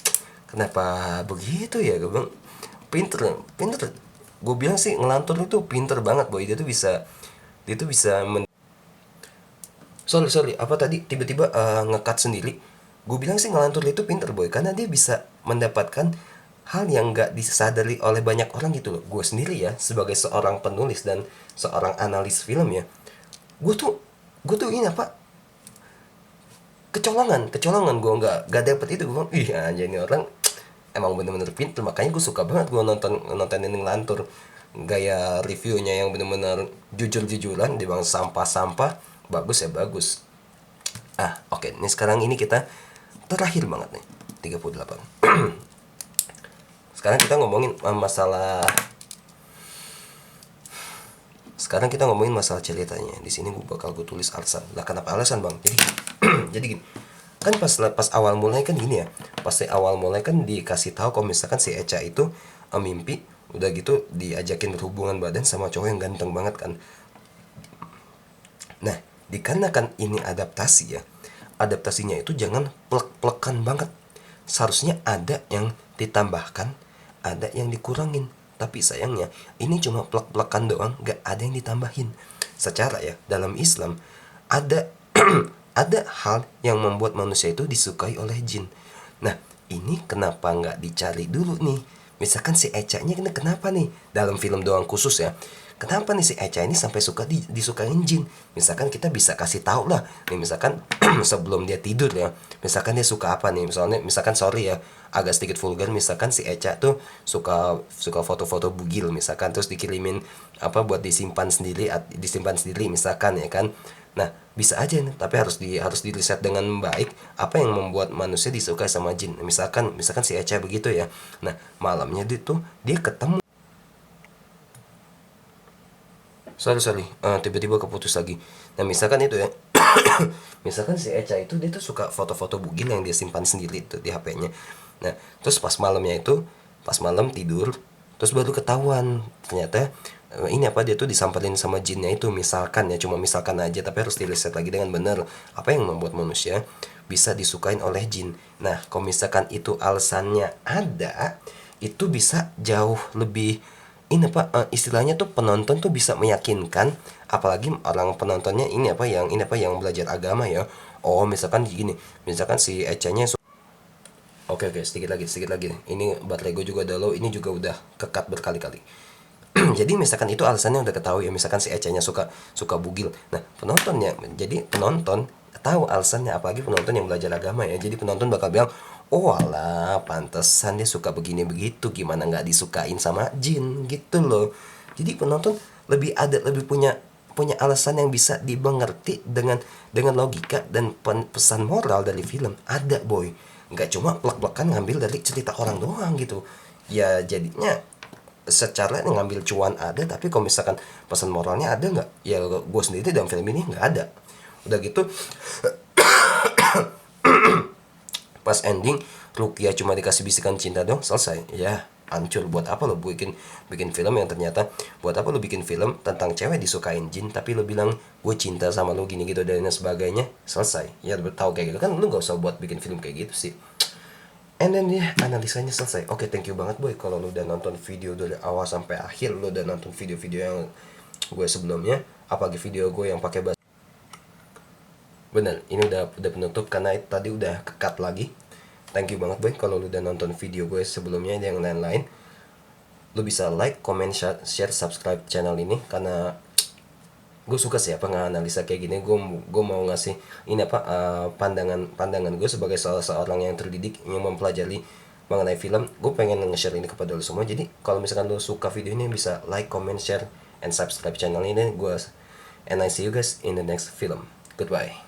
Speaker 1: begitu ya, gue bilang pinter. Gue bilang sih ngelantur itu pinter banget boy, dia tuh bisa sorry apa tadi tiba-tiba ngekat sendiri. Gue bilang sih ngelantur itu pinter boy, karena dia bisa mendapatkan hal yang gak disadari oleh banyak orang gitu loh. Gue sendiri ya sebagai seorang penulis dan seorang analis film ya, gue tuh ini apa, kecolongan gue nggak dapet itu. Gue bilang ih aja ini orang emang bener-bener pinter, makanya gue suka banget gue nonton ini ngelantur. Gaya reviewnya yang bener-bener jujur-jujuran, di bang sampah-sampah, bagus ya bagus. Oke, ini sekarang ini kita terakhir banget nih 38. Sekarang kita ngomongin masalah ceritanya. Di sini gue tulis alasan. Lah kenapa alasan bang? Jadi gini, kan pas awal mulai kan gini ya, awal mulai kan dikasih tahu kalau misalkan si Echa itu mimpi udah gitu diajakin berhubungan badan sama cowok yang ganteng banget kan. Nah dikarenakan ini adaptasi ya, adaptasinya itu jangan plek-plekan banget. Seharusnya ada yang ditambahkan, ada yang dikurangin. Tapi sayangnya ini cuma plek-plekan doang, gak ada yang ditambahin. Secara ya dalam Islam ada ada hal yang membuat manusia itu disukai oleh jin. Nah ini kenapa nggak dicari dulu nih, misalkan si Echa-nya kenapa nih dalam film doang khusus ya, kenapa nih si Echa ini sampai suka disukain jin. Misalkan kita bisa kasih tahu lah nih, misalkan sebelum dia tidur ya, misalkan dia suka apa nih, misalkan sorry ya agak sedikit vulgar, misalkan si Echa tuh suka foto-foto bugil misalkan, terus dikirimin apa buat disimpan sendiri misalkan ya kan. Nah, bisa aja nih, tapi harus diriset dengan baik apa yang membuat manusia disukai sama jin. Misalkan si Echa begitu ya. Nah, malamnya dia ketemu. Sorry, tiba-tiba keputus lagi. Nah, misalkan itu ya. Misalkan si Echa itu dia tuh suka foto-foto bugil yang dia simpan sendiri tuh di HP-nya. Nah, terus pas malam tidur, terus baru ketahuan ternyata ini apa, dia tuh disamperin sama jinnya itu, misalkan ya, cuma misalkan aja, tapi harus diriset lagi dengan benar apa yang membuat manusia bisa disukain oleh jin. Nah, kalau misalkan itu alasannya ada, itu bisa jauh lebih ini apa, istilahnya tuh penonton tuh bisa meyakinkan, apalagi orang penontonnya ini apa yang belajar agama ya. Oh, misalkan gini, misalkan si Ecanya oke, sedikit lagi nih. Ini baterai gue juga udah low, ini juga udah kekat berkali-kali. Jadi misalkan itu alasannya udah ketahui ya, misalkan si Ecanya suka suka bugil. Nah, penonton tahu alasannya, apalagi penonton yang belajar agama ya. Jadi penonton bakal bilang, oh alah, pantesan dia suka begini begitu, gimana nggak disukain sama jin gitu loh. Jadi penonton lebih punya punya alasan yang bisa dimengerti dengan logika dan pesan moral dari film ada, boy. Nggak cuma plek-plekan ngambil dari cerita orang doang gitu. Ya jadinya secara ngambil cuan ada, tapi kalau misalkan pesan moralnya ada nggak, ya gue sendiri dalam film ini nggak ada. Udah gitu pas ending Rukia cuma dikasih bisikan cinta dong, selesai ya, hancur. Buat apa lo bikin bikin film yang ternyata, buat apa lo bikin film tentang cewek disukain jin tapi lo bilang gue cinta sama lo gini gitu dan sebagainya, selesai ya. Lo tahu kayak gitu kan, lo nggak usah buat bikin film kayak gitu sih. And then ya, analisanya selesai. Oke, thank you banget boy kalau lu udah nonton video dari awal sampai akhir, lu udah nonton video-video yang gue sebelumnya, apalagi video gue yang pakai bahasa. Bener, ini udah penutup karena tadi udah kekat lagi. Thank you banget boy kalau lu udah nonton video gue sebelumnya yang lain-lain. Lu bisa like, comment, share, subscribe channel ini karena gue suka sih apa nganalisa kayak gini. Gue mau ngasih ini apa, pandangan gue sebagai salah seorang yang terdidik yang mempelajari mengenai film. Gue pengen nge-share ini kepada lo semua. Jadi kalau misalkan lo suka video ini, bisa like, comment, share, and subscribe channel ini. And I see you guys in the next film. Goodbye.